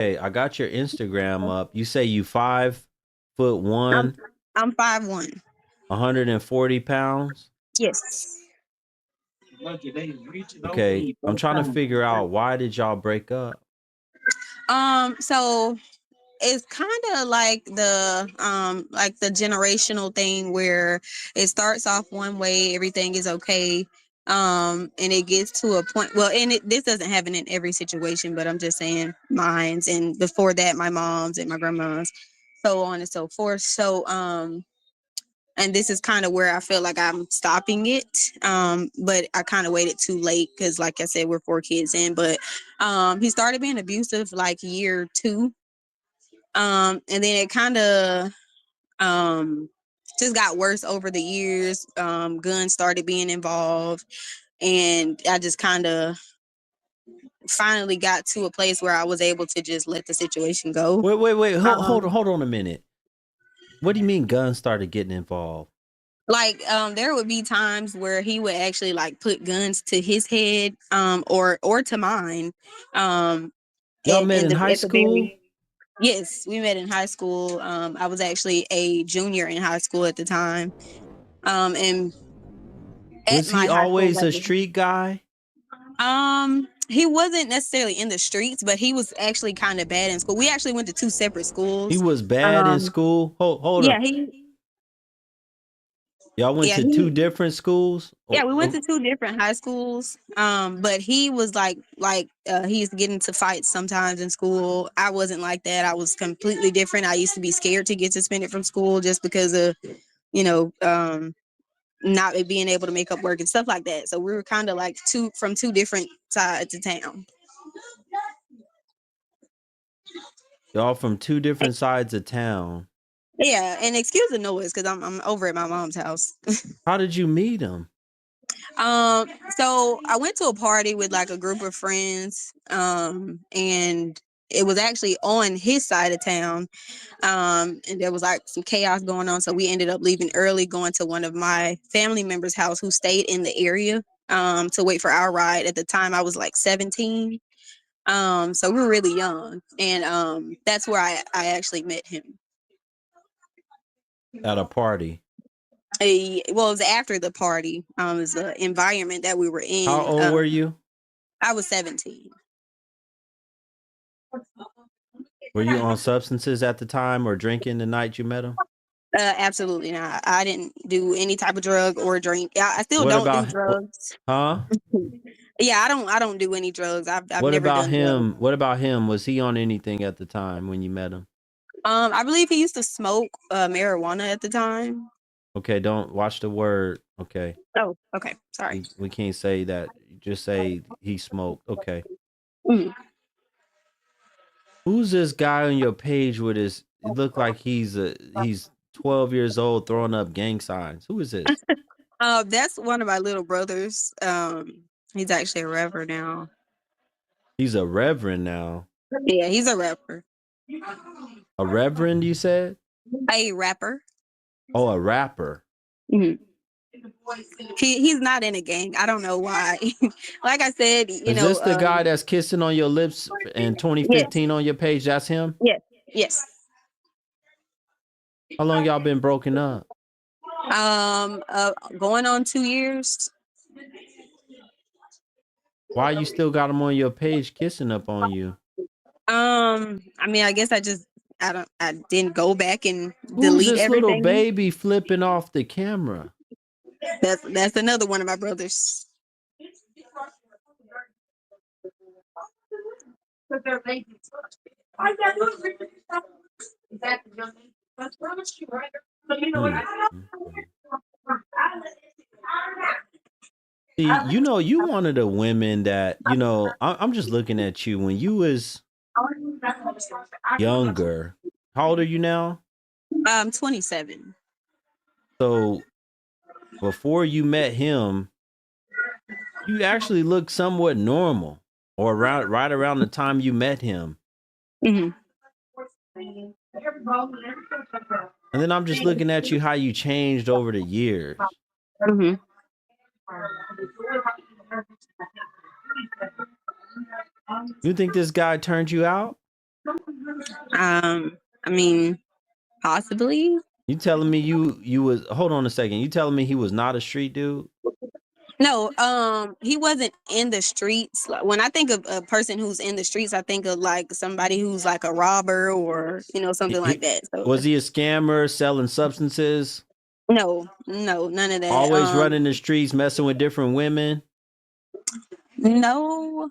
Okay, I got your Instagram up. You say you 5'1", I'm I'm 5'1". 140 pounds. Yes. Okay, I'm trying to figure out, why did y'all break up? So it's kind of like the generational thing where it starts off one way, everything is okay. And it gets to a point, well, and this doesn't happen in every situation, but I'm just saying mine's, and before that my mom's and my grandma's, so on and so forth. So and this is kind of where I feel like I'm stopping it. But I kind of waited too late because, like I said, we're 4 kids in. But he started being abusive like year 2, and then it kind of just got worse over the years. Guns started being involved, and I just kind of finally got to a place where I was able to just let the situation go. Wait. Hold on, Um, hold on a minute. What do you mean guns started getting involved? like there would be times where he would actually like put guns to his head, or to mine. um Y'all met in in the high at the school? very Yes, we met in high school. I was actually a junior in high school at the time. And at Was he my high school always a level, street guy? he wasn't necessarily in the streets, but he was actually kind of bad in school. We actually went to two separate He schools. was bad in um school? Hold yeah up. he Y'all went yeah to two he different schools? Yeah, we went to two different high schools. But he was he used to get into fights sometimes in school. I wasn't like that. I was completely different. I used to be scared to get suspended from school just because of, you know, not being able to make up work and stuff like that. So we were kind of like two different sides of town. Y'all from two different sides of town. Yeah, and excuse the noise because I'm over at my mom's house. How did you meet him? So I went to a party with like a group of friends, and it was actually on his side of town. And there was like some chaos going on, so we ended up leaving early, going to one of my family members' house who stayed in the area, to wait for our ride. At the time, I was like 17. So we were really young, and that's where I actually met him. At a party. Well, it was after the party. It was the environment that we were How in. old were you? I was 17. Were you on substances at the time or drinking the night you met him? Absolutely not. I didn't do any type of drug or drink. I still What don't do about drugs. huh? Yeah, I don't do any drugs. I've What never about done drugs. him? What about him? Was he on anything at the time when you met him? I believe he used to smoke marijuana at the time. Okay, don't watch the word. Okay. Oh, okay. Sorry. We can't say that. Just say he smoked. Okay. Mm. Who's this guy on your page with his, it look like he's 12 years old throwing up gang signs? Who is this? That's one of my little brothers. He's actually a rapper now. He's a reverend now. Yeah, he's a rapper. A reverend, you said? A rapper. Oh, a rapper. Mhm. He's not in a gang. I don't know why. Like I said, Is this the guy that's kissing on your lips in yes, 2015 on your page? That's him? yes, yes. How long y'all been broken up? Going on 2 years. Why you still got him on your page kissing up on you? I mean, I guess I didn't go back and Who's delete this little everything. baby flipping off the camera? That's another one of my brothers. Hmm. Okay. See, you one of the women that, I'm just looking at you when you was younger. How old are you now? 27. So before you met him, you actually looked somewhat normal, or right around the time you met him. Hmm. And then I'm just looking at you, how you changed over the years. Hmm. You think this guy turned you out? I mean, possibly. You telling me you was hold on a second. You telling me he was not a street dude? No, he wasn't in the streets. Like, when I think of a person who's in the streets, I think of like somebody who's like a robber or something like that. So Was he a scammer selling substances? no, none of that. Always running the streets, messing with different women? No,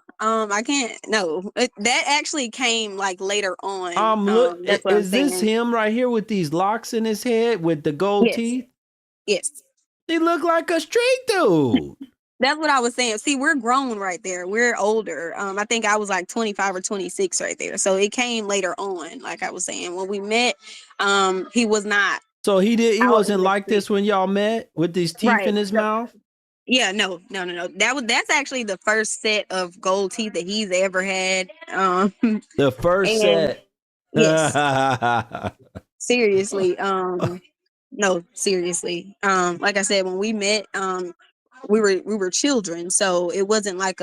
I can't. No, that actually came like later on. Look, That's what I'm is this saying. him right here with these locks in his head with the gold Yes, teeth? yes. He looked like a street dude. That's what I was saying. See, we're grown right there. We're older. I think I was like 25 or 26 right there. So it came later on. Like I was saying, when we met, he was not So he out in wasn't the like street. this when y'all met with these teeth Right. in his So, mouth? yeah, no. That's actually the first set of gold teeth that he's ever had. The first And set. yes, seriously. No, seriously. Like I said, when we met, we were children, so it wasn't like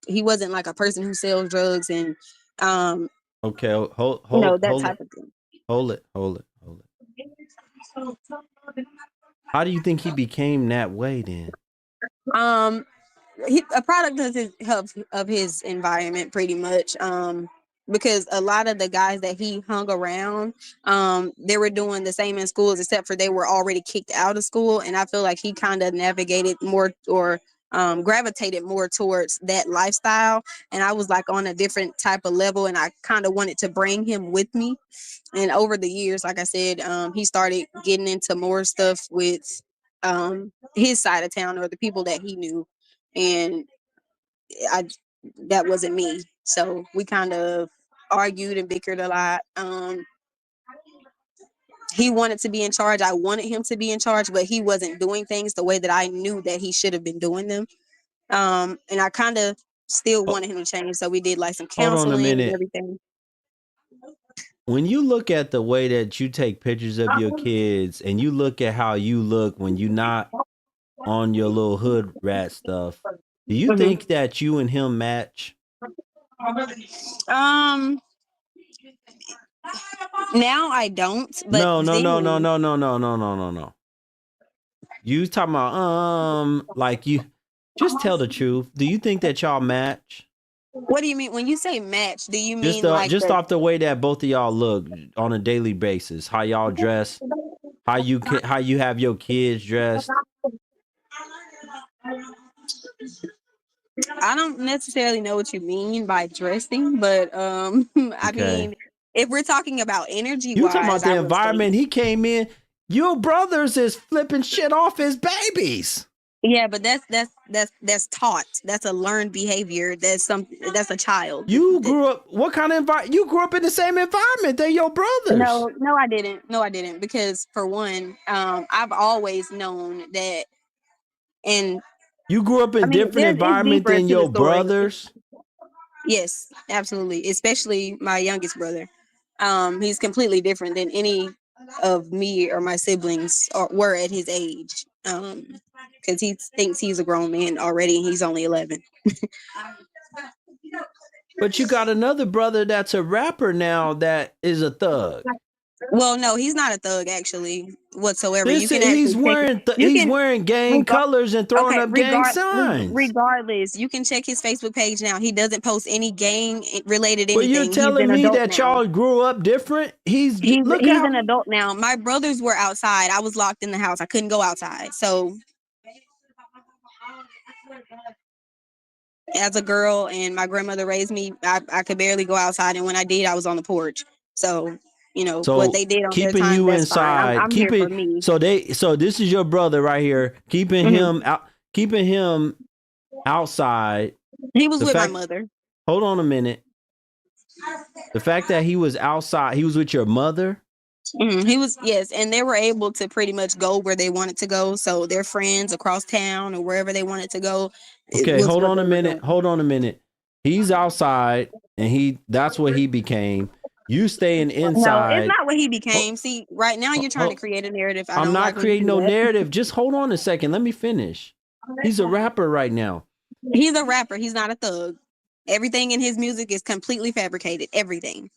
he wasn't like a person who sells drugs and um Okay, hold that hold type it. of thing. Hold it. How do you think he became that way then? Um, a product of his environment, pretty much. Because a lot of the guys that he hung around, they were doing the same in schools, except for they were already kicked out of school. And I feel like he kind of navigated more or gravitated more towards that lifestyle. And I was like on a different type of level, and I kind of wanted to bring him with me. And over the years, like I said, he started getting into more stuff with his side of town or the people that he knew, and I that wasn't me. So we kind of argued and bickered a lot. He wanted to be in charge. I wanted him to be in charge, but he wasn't doing things the way that I knew that he should have been doing them. And I kind of still Ho- wanted him to change. So we did like some Hold on a counseling and minute. everything. When you look at the way that you take pictures of your kids and you look at how you look when you're not on your little hood rat stuff, do you Mhm. think that you and him match? Um, Now I don't, but No, no, no, no, then no, no, no, no, no, no, no. You talking about like you just tell the truth. Do you think that y'all match? what do you mean when you say match? Do you mean like Just the off the way that both of y'all look on a daily basis, how y'all dress, how you have your kids dressed. I don't necessarily know what you mean by dressing, but I Okay. mean, if we're talking about energy You talking wise, about I the would say environment he came in. Your brothers is flipping shit off his babies. yeah, but that's taught. That's a learned behavior. That's a child. You grew up what kind of environment? You grew up in the same environment. They're your brothers. No, I didn't. No, I didn't. Because for one, I've always known that, and You grew up I in mean, different it's environment deeper than into the your story. brothers. Yes, absolutely. Especially my youngest brother. He's completely different than any of me or my siblings were at his age. Because he thinks he's a grown man already, and he's only 11. But you got another brother that's a rapper now that is a thug. Well, no, he's not a thug actually whatsoever. You This can actually check it. You he's can wearing gang regard. colors and throwing Okay, up gang signs. regardless, you can check his Facebook page now. He doesn't post any gang related But you're anything. He's telling an me adult that now. y'all grew up different? Look He's how an adult now. My brothers were outside. I was locked in the house. I couldn't go outside. So as a girl and my grandmother raised me, I could barely go outside. And when I did, I was on the porch. So, what so they did on their keeping time, you that's fine. inside, I'm here for keeping me. so this is your brother right here, Mhm. keeping him outside. He was The with my fact mother. hold on a minute. The fact that he was outside, he was with your mother. He was, yes, and they were able to pretty much go where they wanted to go. So their friends across town or wherever they wanted to go, it Okay, was hold what on a they were minute. doing. Hold on a minute. He's outside and that's what he became. You staying No, it's inside. not what he Ho- became. See, right now you're trying to ho- create a narrative. I I'm don't not like when you creating do no that. narrative. Just hold on a second. Let me finish. He's a rapper right now. He's a rapper. He's not a thug. Everything in his music is completely fabricated. Everything.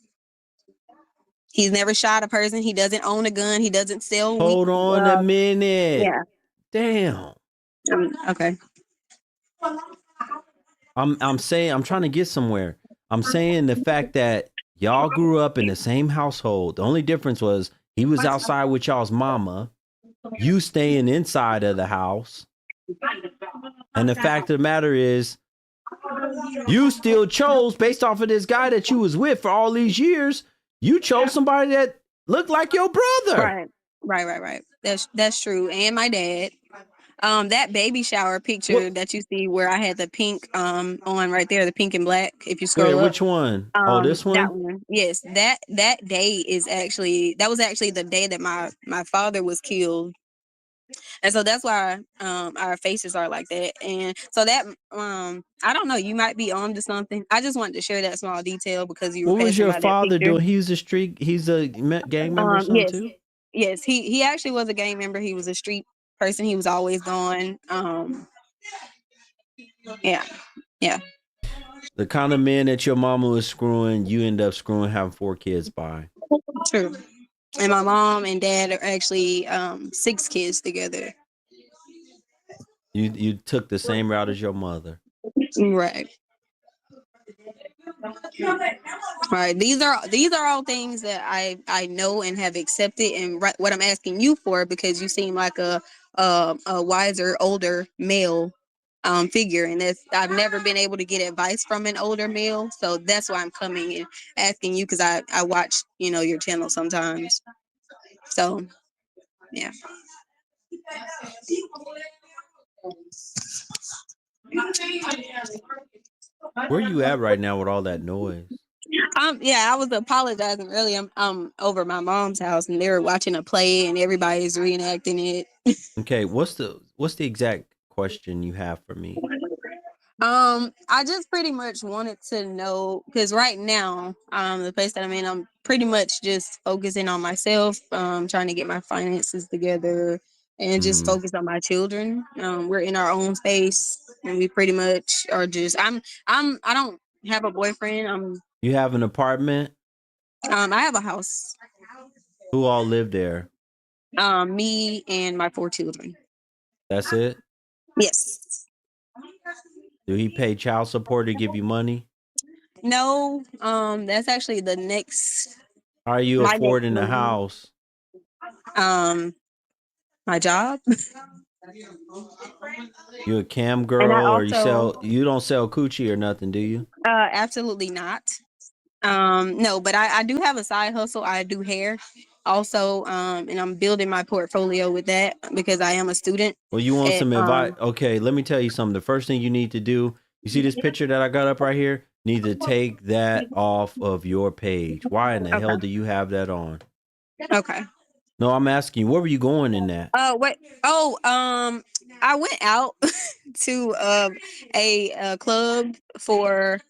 He's never shot a person. He doesn't own a gun. He doesn't sell weed. Hold on a minute. Yeah. Damn. Okay. I'm saying I'm trying to get somewhere. I'm saying the fact that y'all grew up in the same household. The only difference was he was outside with y'all's mama, you staying inside of the house. And the fact of the matter is, you still chose, based off of this guy that you was with for all these years, you chose somebody that looked like your brother. Right. That's true. And my dad. That baby shower picture that you see where I had the pink on right there, the pink and black. If you Wait, scroll up, which one? Oh, this that one? one. Yes, that day was actually the day that my father was killed. And so that's why our faces are like that. And so that I don't know, you might be on to something. I just wanted to share that small detail because you were What was passing your by that father picture. doing? He's a gang member or something Yes. too? Yes, he actually was a gang member. He was a street person. He was always gone. Yeah. Yeah. The kind of man that your mama was screwing, you end up screwing, having 4 kids by. True. And my mom and dad are actually 6 kids together. You took the same route as your mother. Right. Right. These are all things that I know and have accepted, and what I'm asking you for, because you seem like a wiser, older male figure, and that's I've never been able to get advice from an older male, so that's why I'm coming and asking you, because I watch your channel sometimes. So yeah. Where you at right now with all that noise? Yeah, I was apologizing earlier. I'm over my mom's house, and they were watching a play, and everybody's reenacting it. Okay, what's the exact question you have for me? I just pretty much wanted to know, because right now, the place that I'm in, I'm pretty much just focusing on myself, trying to get my finances together and just focus on my children. We're in our own space, and we pretty much are just. I don't have a boyfriend. You have an apartment? I have a house. Who all live there? Me and my 4 children. That's it? Yes. Do he pay child support to give you money? No. That's actually the next. How are you My next affording the move. house? My job. You a cam And I girl, or also you don't sell coochie or nothing, do you? absolutely not. No, but I do have a side hustle. I do hair also, and I'm building my portfolio with that because I am a student Well, you want at some advice? Okay, let me tell you something. The first thing you need to do, you see this picture that I got up right here? Need to take that off of your page. Why in the hell do you have that on? Okay. No, I'm asking you, where were you going in that? What? Oh, I went out to a club for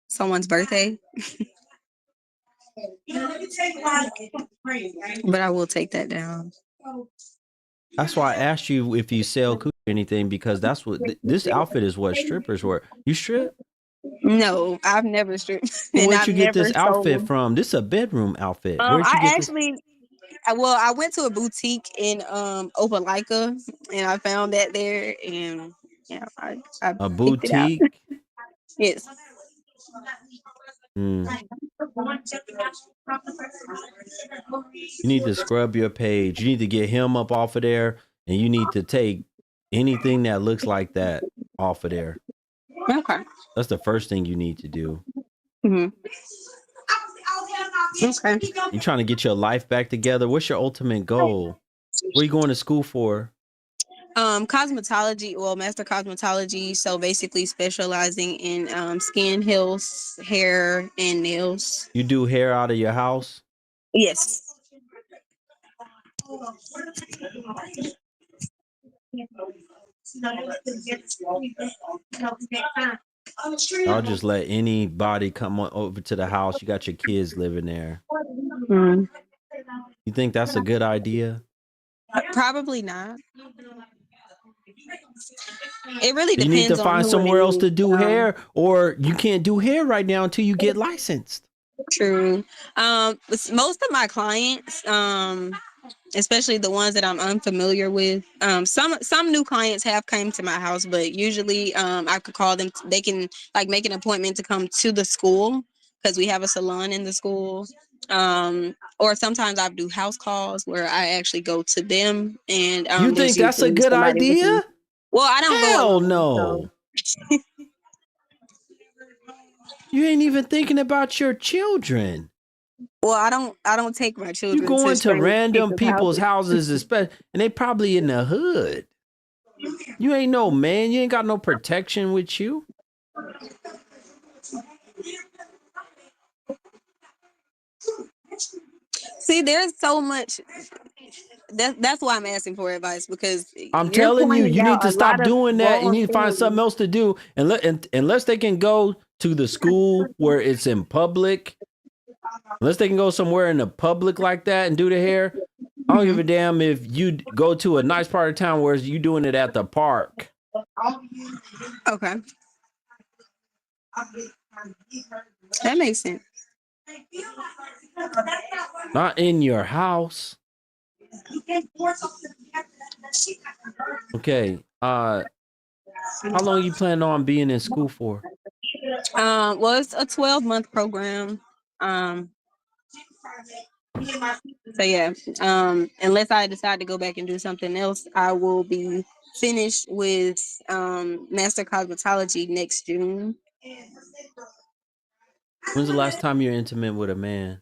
someone's birthday. But I will take that down. That's why I asked you if you sell coochie or anything, because that's what this outfit is, what strippers wear. You strip? No, I've never stripped, and Where'd I've you get never this outfit sold. from? This is a bedroom outfit. Where'd you I get this? actually, I went to a boutique in Opelika, and I found that there, and yeah, I A picked it out. boutique? Yes. Hmm. You need to scrub your page. You need to get him up off of there, and you need to take anything that looks like that off of there. Okay. That's the first thing you need to do. Mm-hmm. Okay. You're trying to get your life back together. What's your ultimate goal? What are you going to school for? Cosmetology, well, master cosmetology. So basically specializing in skin, health, hair, and nails. You do hair out of your house? Yes. I'll just let anybody come over to the house. You got your kids living there. Mm. You think that's a good idea? Probably not. It really You need to depends on find who it somewhere else is. to do hair, or you can't do hair right now until you get licensed. True. Most of my clients, especially the ones that I'm unfamiliar with, some new clients have came to my house, but usually I could call them. They can like make an appointment to come to the school because we have a salon in the school. Or sometimes I do house calls where I actually go to them, and You there's think that's a usually good somebody with me. idea? Well, I don't go Hell alone, so no. You ain't even thinking about your children. well, I don't take my You children to going to strange random people's people's houses. houses, especially, and they probably in the hood. You ain't no man. You ain't got no protection with you. See, there's so much. That's why I'm asking for advice because I'm you're telling you, pointing you need out to a lot stop of doing that. You wrong need to find something things. else to do. And unless they can go to the school where it's in public, unless they can go somewhere in the public like that and do the hair, I don't give Mhm. a damn if you go to a nice part of town where you doing it at the park, Okay, that makes sense. not in your house. Okay. How long you plan on being in school for? Well, it's a 12-month program. Um, so yeah. Unless I decide to go back and do something else, I will be finished with master cosmetology next June. When's the last time you're intimate with a man?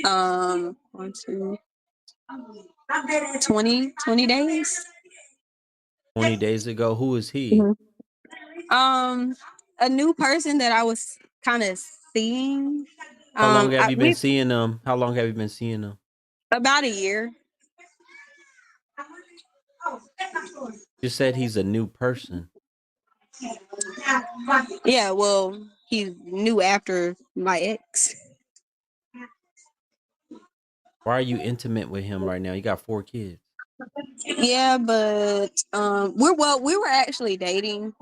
1, 2, 20 days. 20 days ago. Who is he? Mhm. A new person that I was kind of seeing. How long have you been We seeing them? How long have you been seeing them? about a year. You said he's a new person. Yeah, well, he's new after my ex. Why are you intimate with him right now? You got 4 kids. Yeah, but we were actually dating.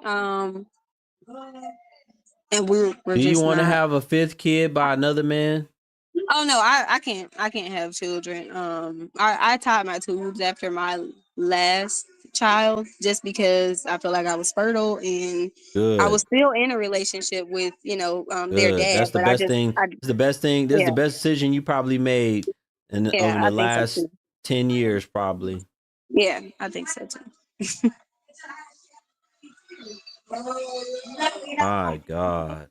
And we're Do you just want to not. have a 5th kid by another man? Oh no, I can't have children. I tied my tubes after my last child just because I feel like I was fertile and I was Good. still in a relationship with their Good. dad, That's the but I best just thing. I It's the best thing. This is yeah the best decision you probably made over yeah the I think so last too. 10 years probably. Yeah, I think so too. My God.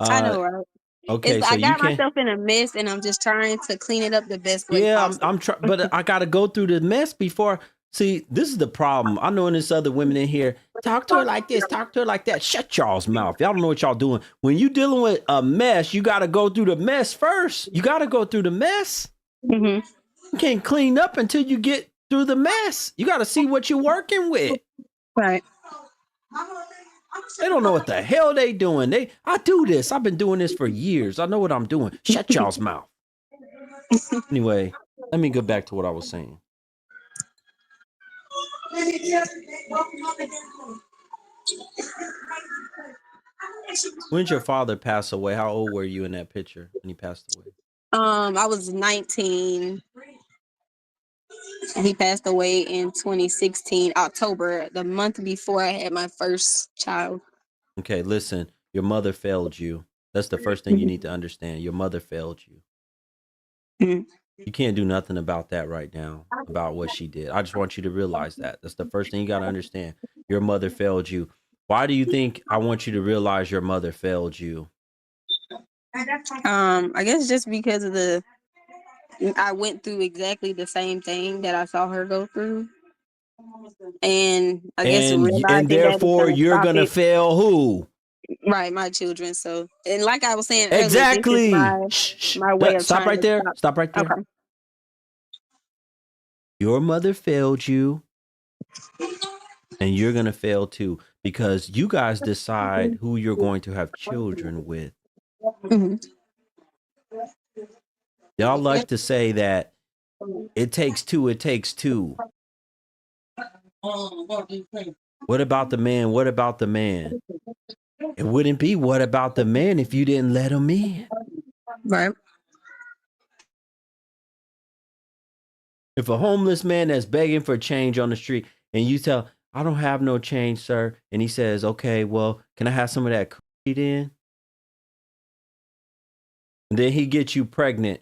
I Uh know, right? okay, It's so I you got can myself in a mess and I'm just trying to clean it up the best way Yeah, possible. I'm trying, but I got to go through the mess before. See, this is the problem. I know there's other women in here. Talk to her like this, talk to her like that. Shut y'all's mouth. Y'all don't know what y'all doing. When you dealing with a mess, you got to go through the mess first. You got to go through the mess. Hmm. You can't clean up until you get through the mess. You got to see what you're working with. Right. They don't know what the hell they doing. I do this. I've been doing this for years. I know what I'm doing. Shut y'all's mouth. Anyway, let me go back to what I was saying. When did your father pass away? How old were you in that picture when he passed away? I was 19 and he passed away in 2016 October, the month before I had my first child. Okay, listen, your mother failed you. That's the first thing you Mhm. need to understand. Your mother failed you. Mhm. You can't do nothing about that right now, about what she did. I just want you to realize that. That's the first thing you got to understand. Your mother failed you. Why do you think I want you to realize your mother failed you? I guess just because of I went through exactly the same thing that I saw her go through, and I guess And realizing that it's therefore gonna you're stop going to it. fail who? Right, my children. So, and like I was saying earlier, this is Exactly. my Shh, shh. my way of Stop trying right to there. stop. Stop right there. Okay. Your mother failed you and you're going to fail too because you guys decide who you're going to have children with. Hmm. Y'all like to say that it takes two, it takes two. What about the man? What about the man? It wouldn't be what about the man if you didn't let him in. Right. If a homeless man that's begging for change on the street and you tell, I don't have no change, sir. And he says, okay, well, can I have some of that cookie then? And then he gets you pregnant.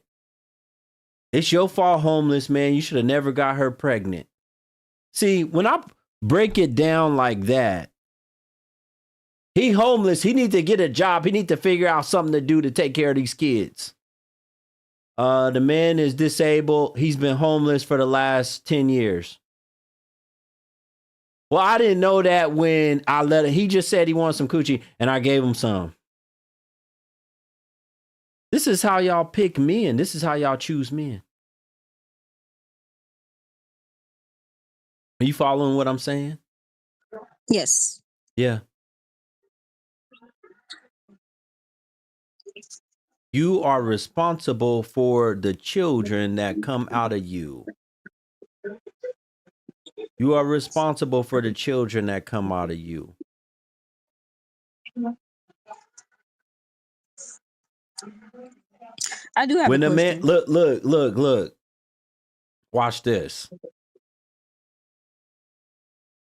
It's your fault, homeless man. You should have never got her pregnant. See, when I break it down like that, he homeless. He need to get a job. He need to figure out something to do to take care of these kids. The man is disabled. He's been homeless for the last 10 years. Well, I didn't know that when I let him. He just said he wanted some coochie and I gave him some. This is how y'all pick men. This is how y'all choose men. Are you following what I'm saying? Yes. Yeah. You are responsible for the children that come out of you. You are responsible for the children that come out of you. I do have When a a man, question. look, watch this.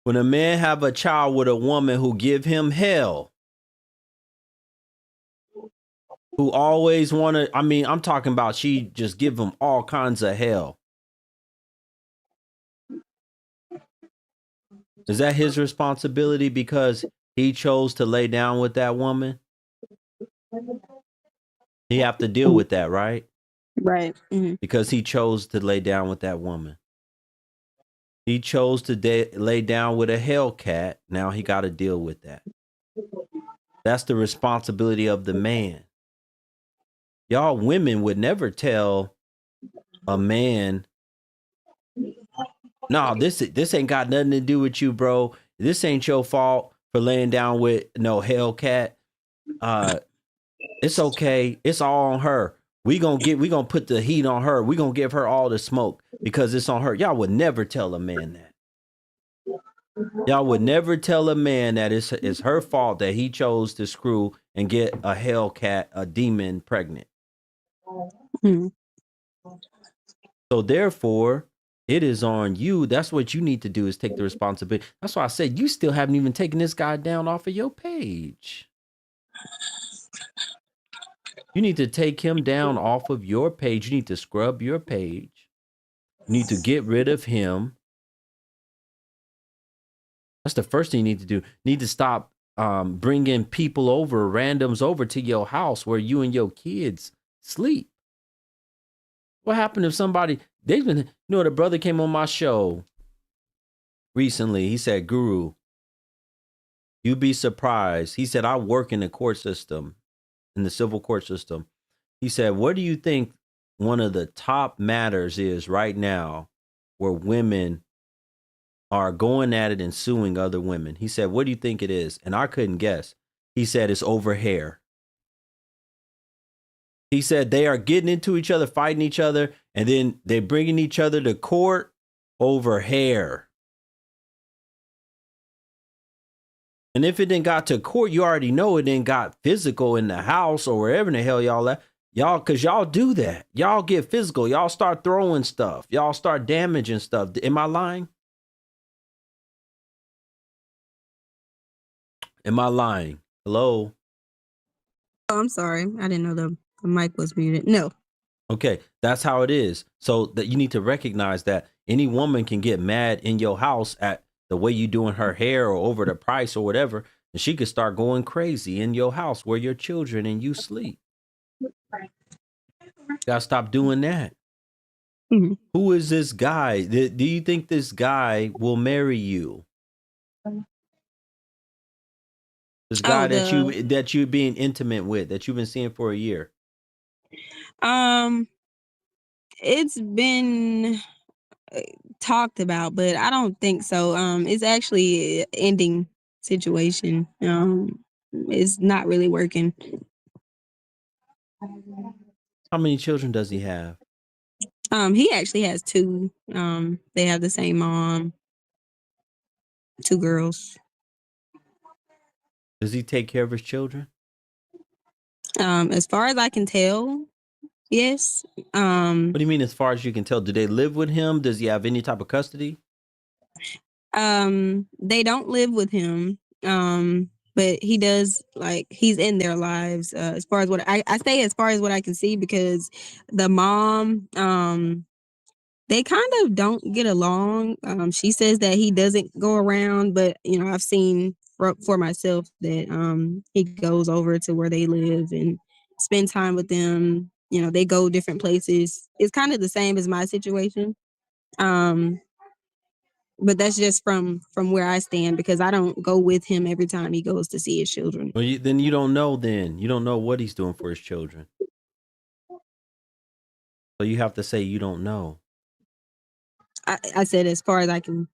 When a man have a child with a woman who give him hell, who always want to, I mean, I'm talking about she just give him all kinds of hell. Is that his responsibility because he chose to lay down with that woman? He have to deal with that, right? Right. Mm-hmm. Because he chose to lay down with that woman. He chose to lay down with a Hellcat. Now he got to deal with that. That's the responsibility of the man. Y'all women would never tell a man, no, this ain't got nothing to do with you, bro. This ain't your fault for laying down with no Hellcat. It's okay. It's all on her. We gonna put the heat on her. We gonna give her all the smoke because it's on her. Y'all would never tell a man that. Y'all would never tell a man that it's her fault that he chose to screw and get a Hellcat, a demon, pregnant. Mm-hmm. So therefore, it is on you. That's what you need to do, is take the responsibility. That's why I said you still haven't even taken this guy down off of your page. You need to take him down off of your page. You need to scrub your page. You need to get rid of him. That's the first thing you need to do. You need to stop bringing people over, randoms over to your house where you and your kids sleep. What happened if somebody, the brother came on my show recently. He said, Guru, you'd be surprised. He said, I work in the court system, in the civil court system. He said, what do you think one of the top matters is right now where women are going at it and suing other women? He said, what do you think it is? And I couldn't guess. He said, it's over hair. He said they are getting into each other, fighting each other, and then they're bringing each other to court over hair. And if it didn't got to court, you already know it didn't got physical in the house or wherever in the hell y'all at. Y'all, because y'all do that. Y'all get physical. Y'all start throwing stuff. Y'all start damaging stuff. Am I lying? Am I lying? Hello? Oh, I'm sorry. I didn't know the mic was muted. No. Okay, that's how it is. So that you need to recognize that any woman can get mad in your house at the way you doing her hair or over the price or whatever, and she could start going crazy in your house where your children and you sleep. Gotta stop doing that. Mm-hmm. Who is this guy? Do you think this guy will marry you? This guy that you being intimate with, that you've been seeing for a year. It's been talked about, but I don't think so. It's actually an ending situation. It's not really working. How many children does he have? He actually has 2. They have the same mom. 2 girls. Does he take care of his children? As far as I can tell, yes. What do you mean, as far as you can tell? Do they live with him? Does he have any type of custody? They don't live with him. But he does, like, he's in their lives, as far as what I say, as far as what I can see, because the mom, they kind of don't get along. She says that he doesn't go around, but I've seen for myself that he goes over to where they live and spend time with them. They go different places. It's kind of the same as my situation. But that's just from where I stand, because I don't go with him every time he goes to see his children. Well, then you don't know. Then you don't know what he's doing for his children. So you have to say you don't know. I said as far as I can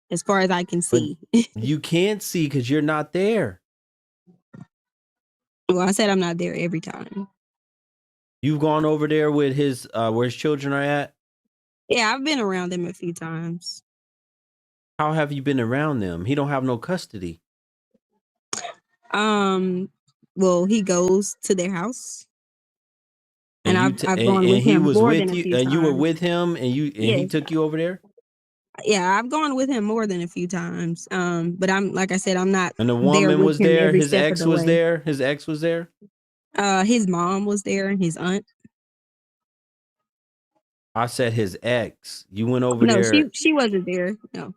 see. You can't see because you're not there. Well, I said I'm not there every time. You've gone over there with his where his children are at? Yeah, I've been around them a few times. How have you been around them? He don't have no custody. Well, he goes to their house. And I've gone and with he him was more with than a you, few and you were times. with him, and he Yes. took you over there. Yeah, I've gone with him more than a few times. But I'm, like I said, I'm not. And the there woman with was him there. every His step of ex the was way. there. His ex was there. His mom was there and his aunt. I said his ex. You went over No, there. she wasn't there. No.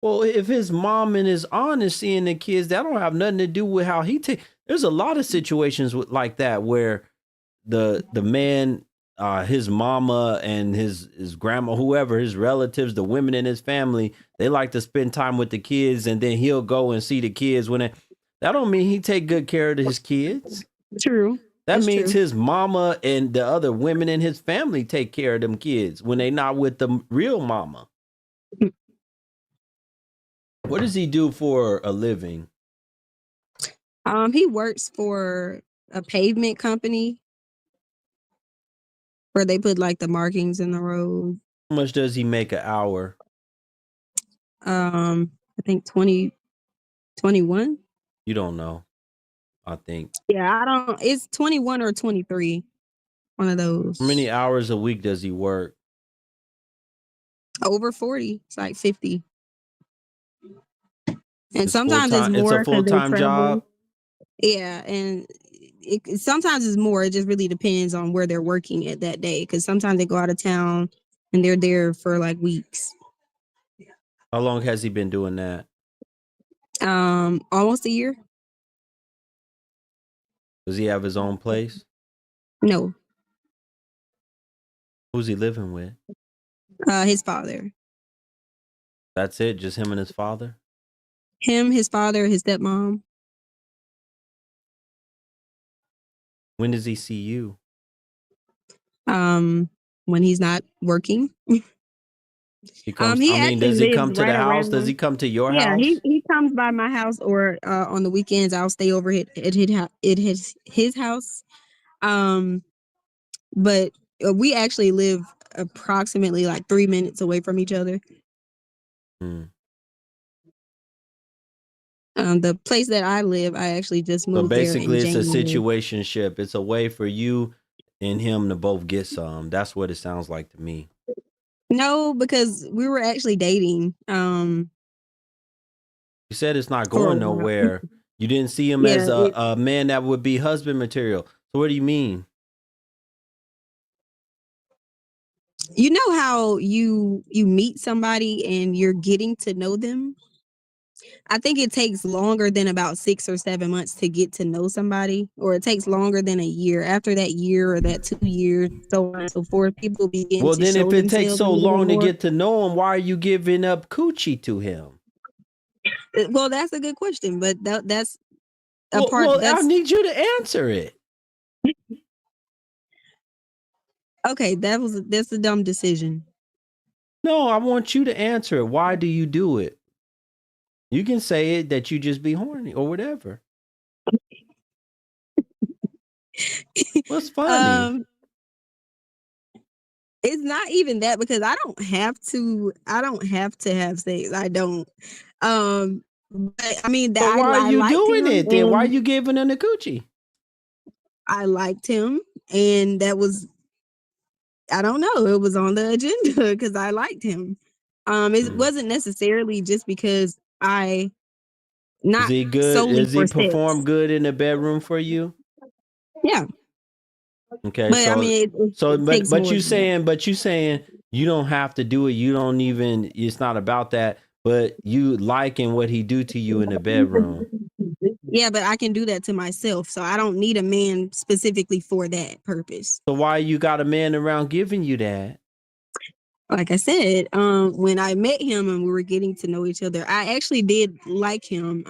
Well, if his mom and his aunt is seeing the kids, that don't have nothing to do with how he take. There's a lot of situations like that where the man, his mama and his grandma, whoever, his relatives, the women in his family, they like to spend time with the kids, and then he'll go and see the kids when that don't mean he take good care of his kids. True. That That's means true. his mama and the other women in his family take care of them kids when they not with the real mama. What does he do for a living? He works for a pavement company where they put like the markings in the road. How much does he make an hour? I think 21. You don't know. I think. Yeah, I don't. It's 21 or 23. One of those. How many hours a week does he work? Over 40. It's like 50. And It's sometimes it's full-time. It's more a because they full-time travel. job. Yeah, and sometimes it's more. It just really depends on where they're working at that day, because sometimes they go out of town and they're there for like weeks. How long has he been doing that? Almost a year. Does he have his own place? No. Who's he living with? His father. That's it? Just him and his father? Him, his father, his stepmom. When does he see you? When he's not working. He comes. He I mean, actually does he lives come to right the house? around. Does he come to your Yeah, house? he comes by my house, or on the weekends I'll stay over at his house. But we actually live approximately like 3 minutes away from each other. The place that I live, I actually just moved there in Basically, it's a January. situationship. It's a way for you and him to both get some. That's what it sounds like to me. No, because we were actually dating. You said it's not For a going while. nowhere. You didn't see him as a man that would be husband material. So what do you mean? You know how you meet somebody and you're getting to know them? I think it takes longer than about 6 or 7 months to get to know somebody, or it takes longer than a year. After that year or that 2 years, so on and so forth, people begin Well, to then show if it takes themselves so a little long to more. get to know him, why are you giving up coochie to him? Well, that's a good question, but that's a Well, part. I need you to answer it. Okay, that's a dumb decision. No, I want you to answer it. Why do you do it? You can say it that you just be horny or whatever. What's funny? It's not even that, because I don't have to have sex. I don't. But I mean, So why are I you liked doing him, it then? Why are and you giving him the coochie? I liked him, and that was, I don't know, it was on the agenda because I liked him. It wasn't necessarily just because Is not he good? solely Is he for sex. perform good in the bedroom for you? Yeah, Okay, but I mean, it takes but more than that. you saying you don't have to do it. You don't even. It's not about that. But you liking what he do to you in the bedroom. Yeah, but I can do that to myself, so I don't need a man specifically for that purpose. So why you got a man around giving you that? Like I said, when I met him and we were getting to know each other, I actually did like him.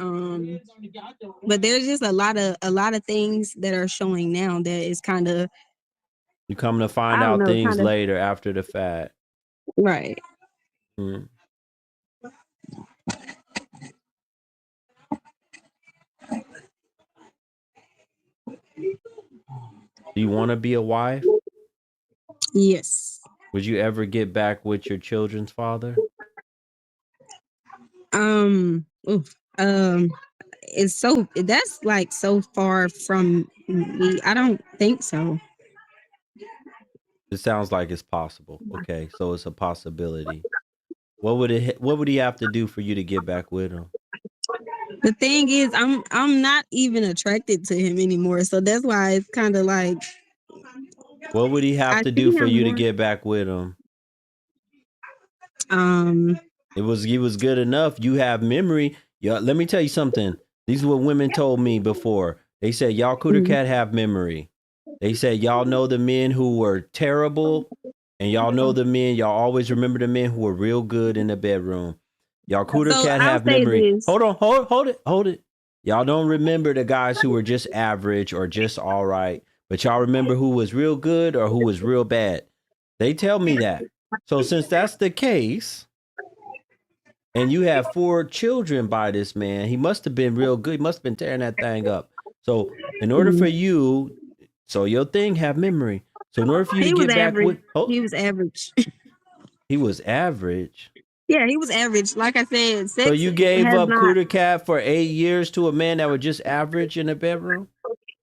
But there's just a lot of things that are showing now that is kind of, You come to I find don't out know, things kind of later after the fact. right. Hmm. Do you want to be a wife? Yes. Would you ever get back with your children's father? Oof, it's so, that's like so far from me. I don't think so. It sounds like it's possible. Okay, so it's a possibility. What would he have to do for you to get back with him? The thing is, I'm not even attracted to him anymore, so that's why it's kind of like What would he have I to see do for him you to more. get back with him? Um, He was good enough. You have memory. Yeah, let me tell you something. These are what women told me before. They said y'all cooter mm, cat have memory. They said y'all know the men who were terrible, and y'all know the men. Y'all always remember the men who were real good in the bedroom. Y'all cooter so cat I'll have say memory. this. Hold it. Y'all don't remember the guys who were just average or just all right, but y'all remember who was real good or who was real bad. They tell me that. So since that's the case, and you have 4 children by this man, he must have been real good. He must have been tearing that thing up. So in order mm, for you, so your thing have memory. So in order for you to He was get back average. with, oh, He was average. he was average. Yeah, he was average. Like I said, So sex you gave has up not. Cooter Cat for 8 years to a man that was just average in the bedroom?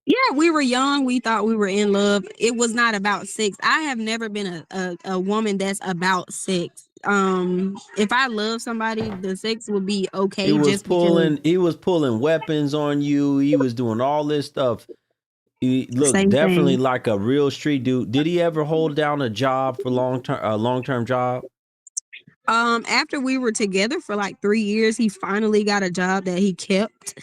Yeah, we were young. We thought we were in love. It was not about sex. I have never been a woman that's about sex. If I love somebody, the sex will be okay just because. He was pulling weapons on you. He was doing all this stuff. He looked Same definitely thing. like a real street dude. Did he ever hold down a job for long term job? After we were together for like 3 years, he finally got a job that he kept.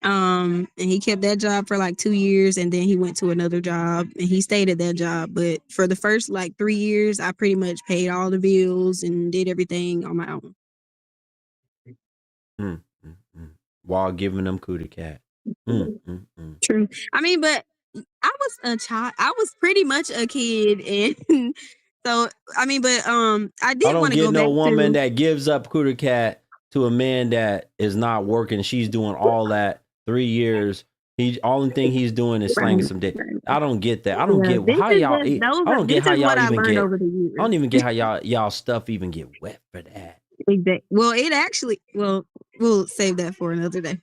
And he kept that job for like 2 years, and then he went to another job and he stayed at that job. But for the first like 3 years, I pretty much paid all the bills and did everything on my own. Mm, mm, mm. While giving them cootie cat. Mm, mm, mm. True. I mean, but I was a child. I was pretty much a kid, and so I mean, but I I did don't want to get go no back woman to. that gives up cootie cat to a man that is not working. She's doing all that 3 years. He only thing he's doing is slanging Right, some dick. right. I don't get that. I don't Yeah, get how y'all. I don't get this how is y'all what I even learned get. over the I years. don't even get how y'all stuff even get wet for that. Exactly. Well, it actually. Well, we'll save that for another day.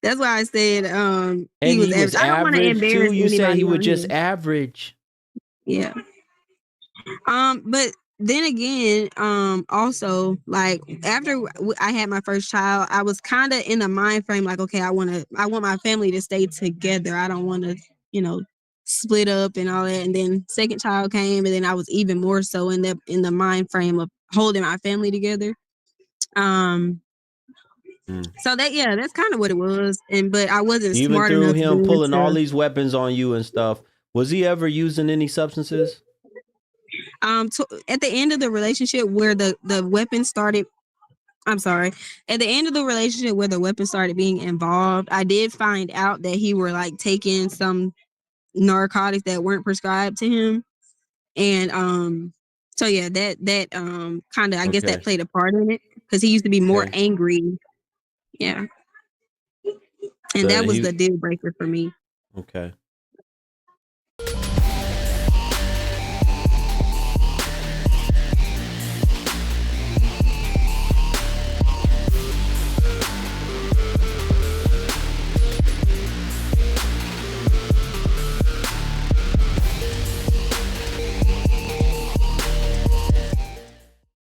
That's why I said he And was he average. was I don't want to average too. embarrass You say he anybody was on just here. average. Yeah. But then again, also like after I had my first child, I was kind of in the mind frame like, okay, I want my family to stay together. I don't want to, you know, split up and all that. And then second child came, and then I was even more so in the mind frame of holding my family together. Um, so that, yeah, that's kind of what it was. But I wasn't Even smart through enough him then pulling all to. these weapons on you and stuff, was he ever using any substances? At the end of the relationship where the weapon started, I'm sorry, at the end of the relationship where the weapon started being involved, I did find out that he were like taking some narcotics that weren't prescribed to him. And so yeah, that kind of, I guess that Okay. played a part in it because he used to be more Okay. angry. Yeah. And So that was the he deal breaker for me. okay.